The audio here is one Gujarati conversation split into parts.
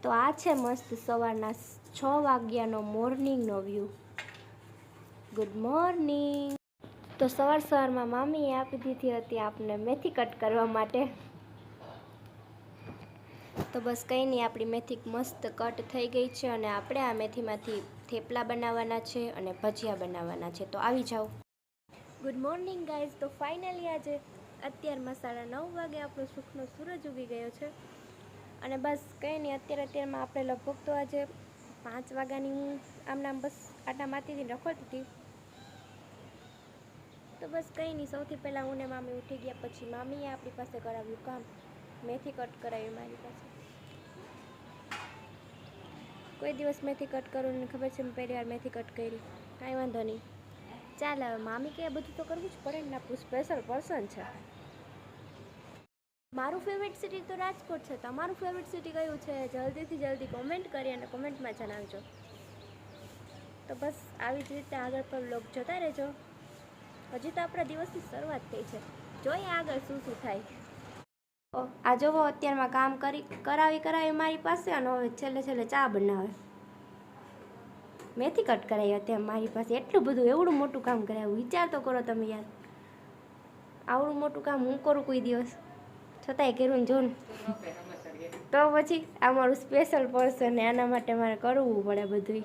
તો આ છે મસ્ત સવારના 6 વાગ્યાનો મોર્નિંગનો વ્યૂ. Good morning. તો સવારમાં મામીએ આપી દીધી હતી આપને મેથી કટ કરવા માટે. તો બસ કંઈ નહીં, આપણી મેથી મસ્ત કટ થઈ ગઈ છે અને આપણે આ મેથીમાંથી થેપલા બનાવવાના છે અને ભજીયા બનાવવાના છે. તો આવી જાઓ. Good morning guys. તો ફાઇનલી આજે અત્યારમાં 9:30 વાગે આપણો સુખનો સૂરજ ઉગી ગયો છે અને બસ કંઈ નહીં, અત્યારમાં આપણે લગભગ તો આજે 5 વાગ્યાની હું આમ બસ આટા મારતી હતી, રખડતી હતી. તો બસ કંઈ નહીં, સૌથી પહેલાં હું ને મામી ઉઠી ગયા. પછી મામીએ આપણી પાસે કરાવ્યું કામ, મેથી કટ કરાવી મારી પાસે. કોઈ દિવસ મેથી કટ કરું ને ખબર છે, મેં પહેલી વાર મેથી કટ કરી. કાંઈ વાંધો નહીં, ચાલ હવે મામી કે બધું તો કરવું જ પડે ને, આપણું સ્પેશિયલ પર્સન છે. મારું ફેવરેટ સિટી તો રાજકોટ છે. તમારું ફેવરેટ સિટી કયું છે? જલ્દીથી જલ્દી કોમેન્ટ કરી અને કોમેન્ટમાં જણાવજો. તો બસ આવી જ રીતે આગળ પર વ્લોગ જોતા રહેજો. હજી તો આપણા દિવસની શરૂઆત થઈ છે, જોઈએ આગળ શું શું થાય. આ જોવો, અત્યારમાં કામ કરાવી મારી પાસે અને હવે છેલ્લે ચા બનાવે. મેથી કટ કરાવી અત્યારે મારી પાસે. એટલું બધું એવડું મોટું કામ કરાવ્યું, વિચાર તો કરો તમે યાર. આવડું મોટું કામ હું કરું કોઈ દિવસ, છતાંય કર્યું ને જોન. તો પછી આ મારું સ્પેશિયલ પર્સન ને, આના માટે મારે કરવું પડે બધું.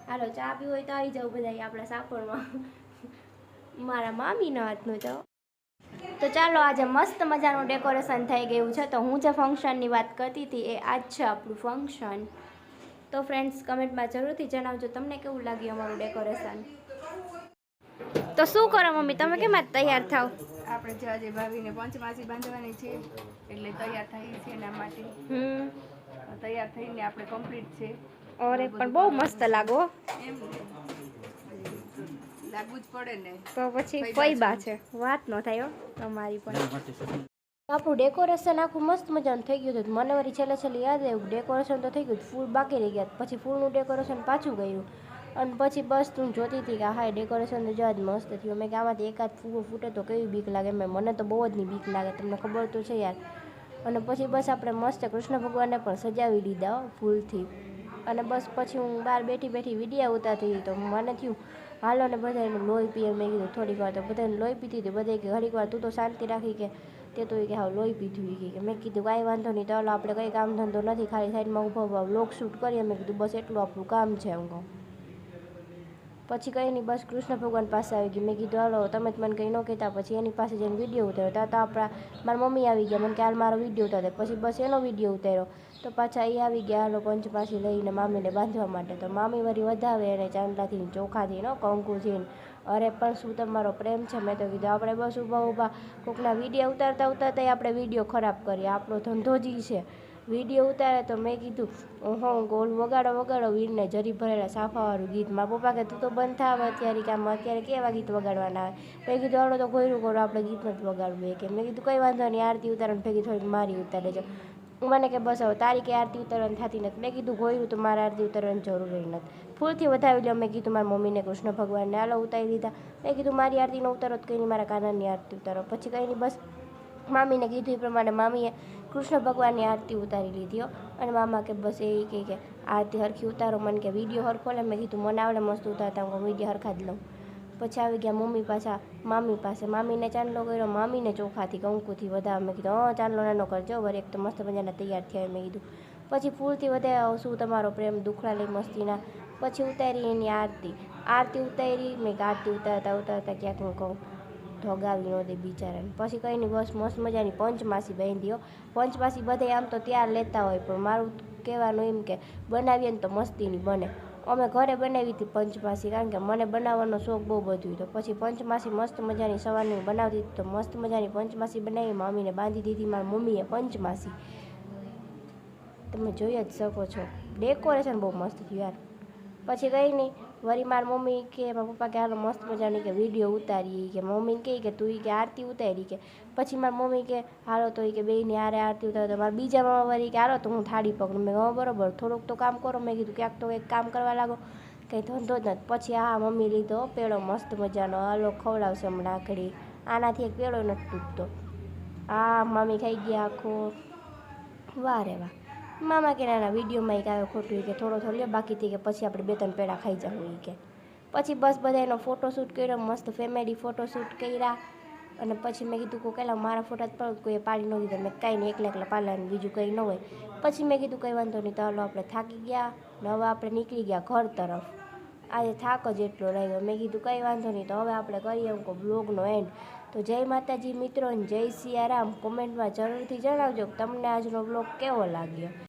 હાલો, ચા પીવું હોય તો આવી જાવ બધા આપણા સાપડમાં. મારા મામીના હાથનું તો. તો ચાલો, આજે મસ્ત મજાનું ડેકોરેશન થઈ ગયું છે. તો હું જે ફંક્શનની વાત કરતી હતી એ આજ છે આપણું ફંક્શન. તો ફ્રેન્ડ્સ, કમેન્ટમાં જરૂરથી જણાવજો તમને કેવું લાગ્યું અમારું ડેકોરેશન. તો શું કરો મમ્મી, તમે કેમ આજ તૈયાર થાવ? આપણે જે આજે ભાભીને પંચમાસી બાંધવાની છે એટલે તૈયાર થઈ છે એના માટે. તૈયાર થઈને આપણે કમ્પ્લીટ છે. અરે પણ બહુ મસ્ત લાગો. એમ લાગવું જ પડે ને. તો પછી કઈ બા છે, વાત ન થાય તમારી પણ. આપણું ડેકોરેશન આખું મસ્ત મજાનું થઈ ગયું હતું. મને વળી છેલ્લે યાદ આવ્યું, ડેકોરેશન તો થઈ ગયું, ફૂલ બાકી રહી ગયા. પછી ફૂલનું ડેકોરેશન પાછું કર્યું અને પછી બસ તું જોતી હતી કે હા ડેકોરેશન તો જવા જ મસ્ત થયું. મેં કે આમાંથી એકાદ ફૂલ ફૂટે તો કેવી બીક લાગે. મને તો બહુ જ નહીં બીક લાગે, તમને ખબર તો છે યાર. અને પછી બસ આપણે મસ્ત કૃષ્ણ ભગવાનને પણ સજાવી દીધા ફૂલથી. અને બસ પછી હું બહાર બેઠી વિડીયા ઉતારતી હતી. તો મને થયું હાલો ને બધાને લોહી પીએ. મેં કીધું થોડીક વાર તો બધાને લોહી પીતી હતી. બધા કે ઘડીક વાર તું તો શાંતિ રાખી કે તે તો કે હા લોહી પીધું. કે મેં કીધું કાંઈ વાંધો નહીં, ચાલો આપણે કંઈ કામ ધંધો નથી, ખાલી સાઈડમાં ઊભા વ્લોગ શૂટ કરીએ. મેં કીધું બસ એટલું આપણું કામ છે. હું કહું પછી કંઈ નહીં, બસ કૃષ્ણ ભગવાન પાસે આવી ગઈ. મેં કીધું હાલો તમે જ મને કંઈ ન કહેતા. પછી એની પાસે જઈને વિડીયો ઉતાર્યો. ત્યાં તો મારા મમ્મી આવી ગયા. મને કે હાલ મારો વિડીયો ઉતારે. પછી બસ એનો વિડીયો ઉતાર્યો. તો પાછા એ આવી ગયા હાલો પંચમાસી લઈને મામીને બાંધવા માટે. તો મામી વળી વધાવે એને ચાંદલાથી, ચોખાથી, કંકુથી. અરે પણ શું તમારો પ્રેમ છે. મેં તો કીધું આપણે બસ ઊભા કોકના વિડીયો ઉતારતા આપણે વિડીયો ખરાબ કરીએ. આપણો ધંધો જ છે વિડીયો ઉતારે. તો મેં કીધું ગોલ વગાડો વીરને જરી ભરેલા સાફાવાળું ગીત. મારા પપ્પા કે તું તો બંધ થાવ અત્યારે, કે આમાં અત્યારે કેવા ગીત વગાડવાના આવે. મેં કીધું હાલો તો ઘોયરું કરો, આપણે ગીત નથી વગાડવું. કે મેં કીધું કંઈ વાંધો નહીં, આરતી ઉતારવાની ભેગી થોડીક મારી ઉતારે છે. મને કે બસ હવે તારી કે આરતી ઉતારવાની થતી નથી. મેં કીધું ઘોયરું તો મારે આરતી ઉતારવાની જરૂર નથી, ફૂલથી વધાવી લો. મેં કીધું મારા મમ્મીને કૃષ્ણ ભગવાનને હાલો ઉતારી દીધા. મેં કીધું મારી આરતી ન ઉતારો તો કંઈ નહીં, મારા કાનાની આરતી ઉતારો. પછી કંઈ નહીં, બસ મામીને કીધું એ પ્રમાણે મામીએ કૃષ્ણ ભગવાનની આરતી ઉતારી લીધી. અને મામા કે બસ એ કહે કે આરતી હરખી ઉતારો. મને કે વિડીયો હરખો લે. મેં કીધું મને આવડે મસ્ત ઉતારતા, હું વિડીયો હરખા જ લઉં. પછી આવી ગયા મમ્મી પાછા મામી પાસે. મામીને ચાંદલો કર્યો, મામીને ચોખાથી કંકુથી વધારે. મેં કીધું ચાંદલો નાનો કરજો વળી, એક તો મસ્ત મજાના તૈયાર થયા. મેં કીધું પછી ફૂલથી વધારે શું તમારો પ્રેમ દુખડા લઈ મસ્તીના. પછી ઉતારી એની આરતી ઉતારી. મેં આરતી ઉતારતા ક્યાંક હું કહું ઢોગાવી ન દે બિચારાને. પછી કંઈ નહીં, બસ મસ્ત મજાની પંચમાસી બાંધી. પંચમાસી બધે આમ તો ત્યાર લેતા હોય, પણ મારું કહેવાનું એમ કે બનાવીએ ને તો મસ્તીની બને. અમે ઘરે બનાવી હતી પંચમાસી, કારણ કે મને બનાવવાનો શોખ બહુ બધું. તો પછી પંચમાસી મસ્ત મજાની સવારની બનાવતી હતી. તો મસ્ત મજાની પંચમાસી બનાવી, મમ્મીને બાંધી દીધી. મારી મમ્મીએ પંચમાસી તમે જોઈ જ શકો છો. ડેકોરેશન બહુ મસ્ત થયું યાર. પછી કંઈ નહીં, વળી મારી મમ્મી કે મારા પપ્પા કે હાલો મસ્ત મજાની કે વિડીયો ઉતારી. કે મમ્મીને કહે કે તું કે આરતી ઉતારી. કે પછી મારી મમ્મી કે હાલો તો કે બેયની હારે આરતી ઉતારો. તો મારા બીજા મામા વળી કે હાલો તો હું થાળી પકડું. મેં બરોબર, થોડુંક તો કામ કરો. મેં કીધું ક્યાંક તો એક કામ કરવા લાગો, કંઈ ધંધો જ નથી. પછી હા મમ્મી લીધો પેડો મસ્ત મજાનો. હાલો ખવડાવશે હમણાં આખડી. આનાથી એક પેડો નથી તૂટતો. હા મમ્મી ખાઈ ગયા આખો. વાહ રે વાહ. મામા કે નાના વિડીયોમાં એક આવે ખોટું કે થોડો થોડો લ્યો બાકીથી કે પછી આપણે 2-3 પેડા ખાઈ જાઉં એ કે પછી બસ બધા એનો ફોટોશૂટ કર્યો મસ્ત ફેમિલી ફોટોશૂટ કર્યા અને પછી મેં કીધું કોઈ પહેલાં મારા ફોટા જ પડો કોઈએ પાડી ન દીધા મેં કાંઈ નહીં એકલા પાડલાને બીજું કંઈ ન હોય પછી મેં કીધું કંઈ વાંધો નહીં તો હાલો આપણે થાકી ગયા ને હવે આપણે નીકળી ગયા ઘર તરફ આજે થાક જ એટલો રહ્યો મેં કીધું કંઈ વાંધો નહીં તો હવે આપણે કરીએ એમ કહો બ્લોગનો એન્ડ તો જય માતાજી મિત્રો જય સિયારામ કોમેન્ટમાં જરૂરથી જણાવજો કે તમને આજનો બ્લોગ કેવો લાગ્યો.